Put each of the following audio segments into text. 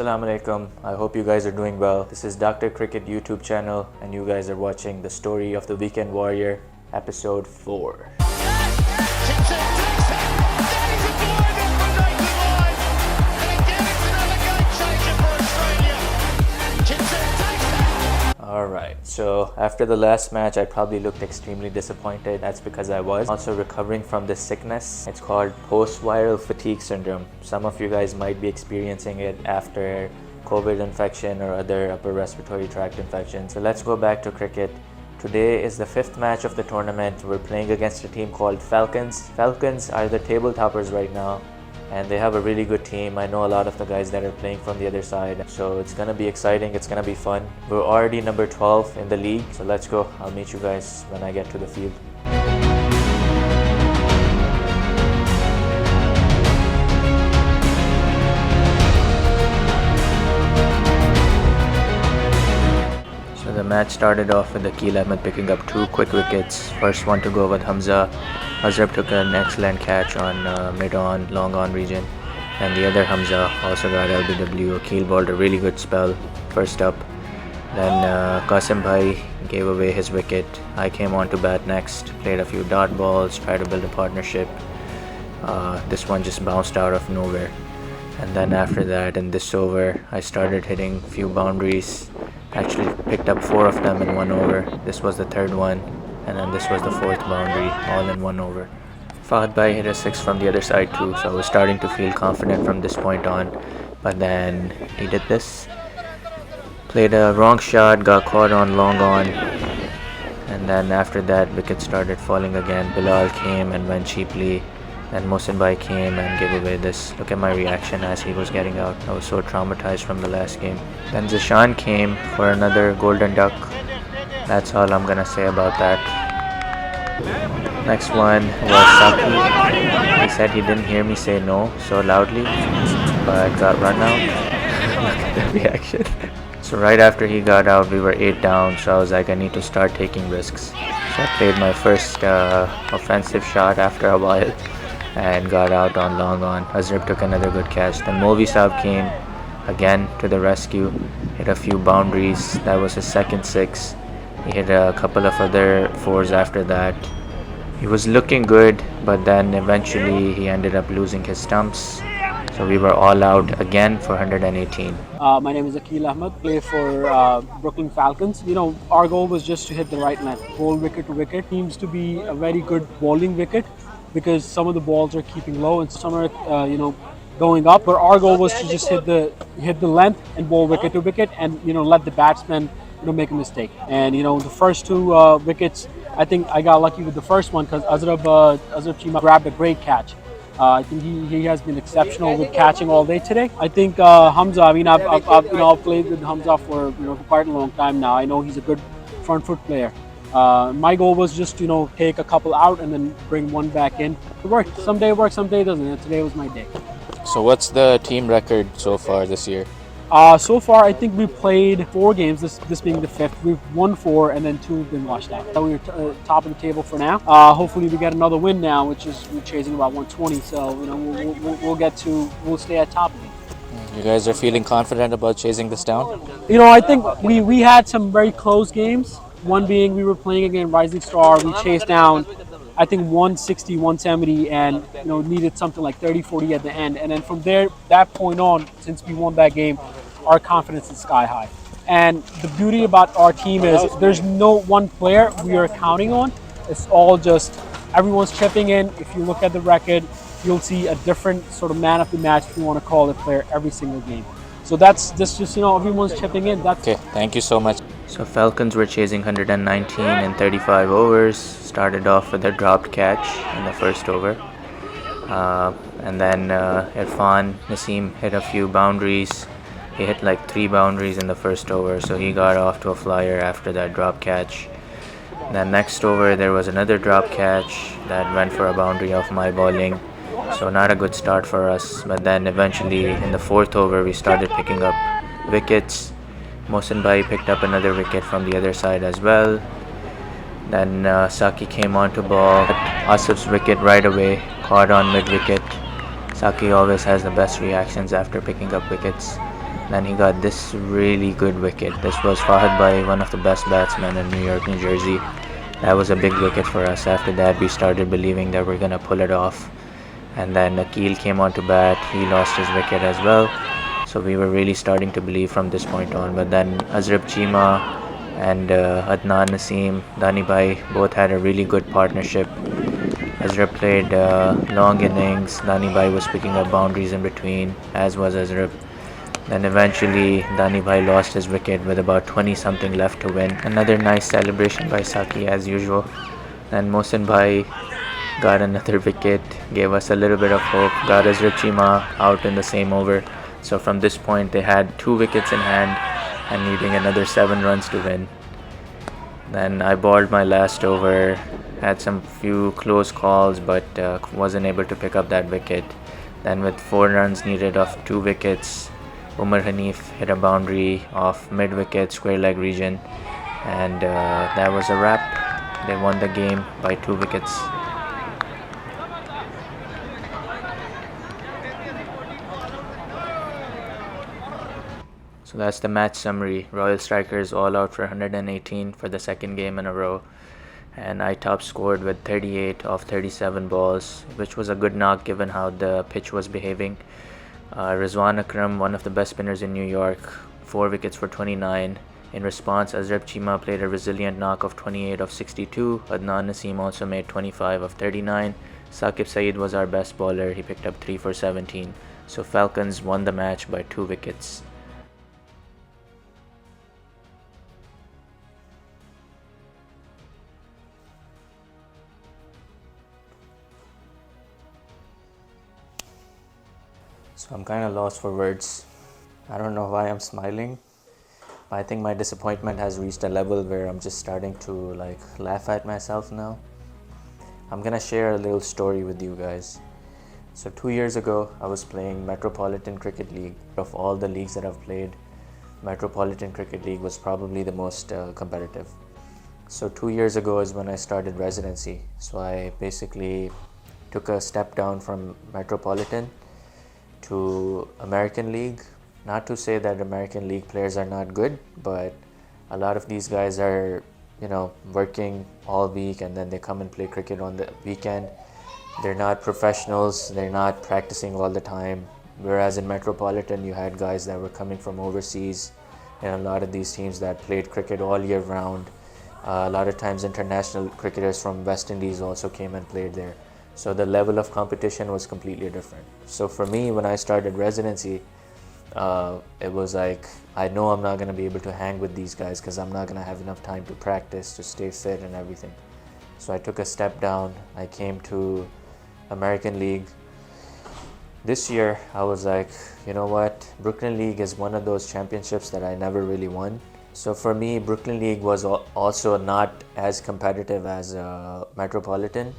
Assalamu alaikum. I hope you guys are doing well. This is Dr. Cricket YouTube channel and you guys are watching the story of the Weekend Warrior, episode 4. Alright, so after the last match I probably looked extremely disappointed. That's because I was also recovering from this sickness. It's called post-viral fatigue syndrome. Some of you guys might be experiencing it after COVID infection or other upper respiratory tract infections. So let's go back to cricket. Today is the 5th match of the tournament. We're playing against a team called Falcons. Falcons are the table toppers right now, and they have a really good team. I know a lot of the guys that are playing from the other side, so it's gonna be exciting, it's gonna be fun. We're already number 12 in the league, so let's go. I'll meet you guys when I get to the field. So the match started off with Akeil Ahmed picking up 2 quick wickets. First one to go with Hamza. Azhar took an excellent catch on mid-on, long-on region. And the other Hamza also got LBW. Akeil bowled a really good spell first up. Then Qasim Bhai gave away his wicket. I came on to bat next, played a few dot balls, tried to build a partnership. This one just bounced out of nowhere. And then after that, in this over, I started hitting a few boundaries. Actually picked up 4 of them in 1 over. This was the 3rd one, and then this was the 4th boundary, all in 1 over. Fahad Bhai hit a 6 from the other side too, so I was starting to feel confident from this point on. But then he did this. Played a wrong shot, got caught on long on. And then after that, wickets started falling again. Bilal came and went cheaply. Then Mohsin Bhai came and gave away this. Look at my reaction as he was getting out. I was so traumatized from the last game. Then Zishan came for another golden duck. That's all I'm gonna say about that. Next one was Saki. He said he didn't hear me say no so loudly, but got run out. Look at that reaction. So right after he got out, we were 8 down, so I was like, I need to start taking risks. So I played my first offensive shot after a while and got out on long on. Azhar took another good catch. Then Movi Saab came again to the rescue, hit a few boundaries. That was his second 6. He hit a couple of other 4s after that. He was looking good, but then eventually he ended up losing his stumps. So we were all out again for 118. My name is Akeil Ahmed, play for Brooklyn Falcons. You know, our goal was just to hit the right length, bowl wicket to wicket. Seems to be a very good bowling wicket because some of the balls are keeping low and some are, going up. But our goal was to just hit the length and bowl wicket to wicket, and let the batsman make a mistake. And the first 2 wickets, I think I got lucky with the first one because Azhar Chima grabbed a great catch. I think he has been exceptional with catching all day today. I think Hamza. I mean, I've played with Hamza for quite a long time now. I know he's a good front foot player. My goal was just take a couple out and then bring 1 back in. It worked. Someday it works, someday it doesn't. And today was my day. So what's the team record so far this year? So far, I think we played 4 games, this being the 5th. We've won 4 and then 2 have been washed out. So we're top of the table for now. Hopefully we get another win now, which is we're chasing about 120. So, we'll stay at top of it. You guys are feeling confident about chasing this down? I think we had some very close games. One being we were playing against Rising Star. We chased down, I think 160, 170 and needed something like 30, 40 at the end. And then from that point on, since we won that game, our confidence is sky high. And the beauty about our team is there's no one player we are counting on. It's all just everyone's chipping in. If you look at the record, you'll see a different sort of man of the match, if you want to call it, player every single game. So that's just everyone's chipping in. Okay, thank you so much. So Falcons were chasing 119 in 35 overs. Started off with a dropped catch in the first over. And then Irfan Naseem hit a few boundaries. He hit like 3 boundaries in the first over, so he got off to a flyer after that drop catch. Then next over there was another drop catch that went for a boundary off my bowling. So not a good start for us, but then eventually in the 4th over we started picking up wickets. Mohsin Bhai picked up another wicket from the other side as well. Then Saki came on to ball. Asif's wicket right away, caught on mid-wicket. Saki always has the best reactions after picking up wickets. Then he got this really good wicket. This was Fahad Bhai, one of the best batsmen in New York, New Jersey. That was a big wicket for us. After that, we started believing that we're gonna pull it off. And then Akil came on to bat. He lost his wicket as well. So we were really starting to believe from this point on. But then Azrab Chima and Adnan Naseem, Dani Bhai both had a really good partnership. Azrab played long innings. Dani Bhai was picking up boundaries in between, as was Azrab. Then eventually Dani Bhai lost his wicket with about 20 something left to win. Another nice celebration by Saki as usual. Then Mohsin Bhai got another wicket, gave us a little bit of hope, got Azrab Chima out in the same over. So from this point they had 2 wickets in hand and needing another 7 runs to win. Then I bowled my last over, had some few close calls but wasn't able to pick up that wicket. Then with 4 runs needed of 2 wickets, Umar Hanif hit a boundary off mid-wicket square leg region, and that was a wrap. They won the game by 2 wickets. So that's the match summary. Royal Strikers all out for 118 for the second game in a row, and I top scored with 38 off 37 balls, which was a good knock given how the pitch was behaving. Rizwan Akram, one of the best spinners in New York, 4 wickets for 29. In response, Azrab Chima played a resilient knock of 28 of 62. Adnan Naseem also made 25 of 39. Saqib Saeed was our best bowler. He picked up 3 for 17. So Falcons won the match by 2 wickets. So I'm kind of lost for words. I don't know why I'm smiling. I think my disappointment has reached a level where I'm just starting to laugh at myself now. I'm gonna share a little story with you guys. So 2 years ago, I was playing Metropolitan Cricket League. Of all the leagues that I've played, Metropolitan Cricket League was probably the most competitive. So 2 years ago is when I started residency. So I basically took a step down from Metropolitan to American League. Not to say that American League players are not good, but a lot of these guys are, working all week and then they come and play cricket on the weekend. They're not professionals, they're not practicing all the time. Whereas in Metropolitan, you had guys that were coming from overseas, and a lot of these teams that played cricket all year round. A lot of times international cricketers from West Indies also came and played there. So the level of competition was completely different. So for me, when I started residency, it was like, I know I'm not going to be able to hang with these guys because I'm not going to have enough time to practice, to stay fit and everything. So I took a step down. I came to American League. This year, I was like, you know what? Brooklyn League is one of those championships that I never really won. So for me, Brooklyn League was also not as competitive as Metropolitan.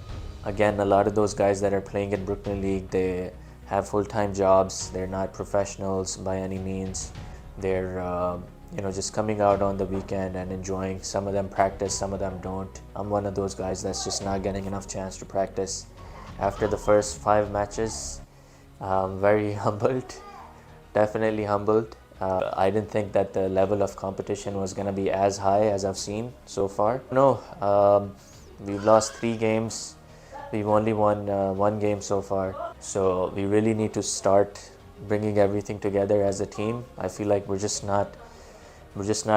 Again, a lot of those guys that are playing in Brooklyn League, they have full-time jobs. They're not professionals by any means. They're just coming out on the weekend and enjoying. Some of them practice, some of them don't. I'm one of those guys that's just not getting enough chance to practice. After the first 5 matches, I'm very humbled, definitely humbled. I didn't think that the level of competition was going to be as high as I've seen so far. No, we've lost 3 games. We've only won 1 game so far. So we really need to start bringing everything together as a team. I feel like we're just not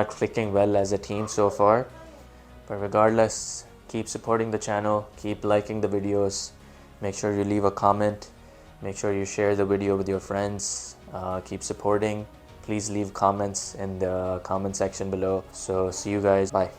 clicking well as a team so far. But regardless, keep supporting the channel, keep liking the videos, make sure you leave a comment, make sure you share the video with your friends, keep supporting. Please leave comments in the comment section below. So see you guys, bye.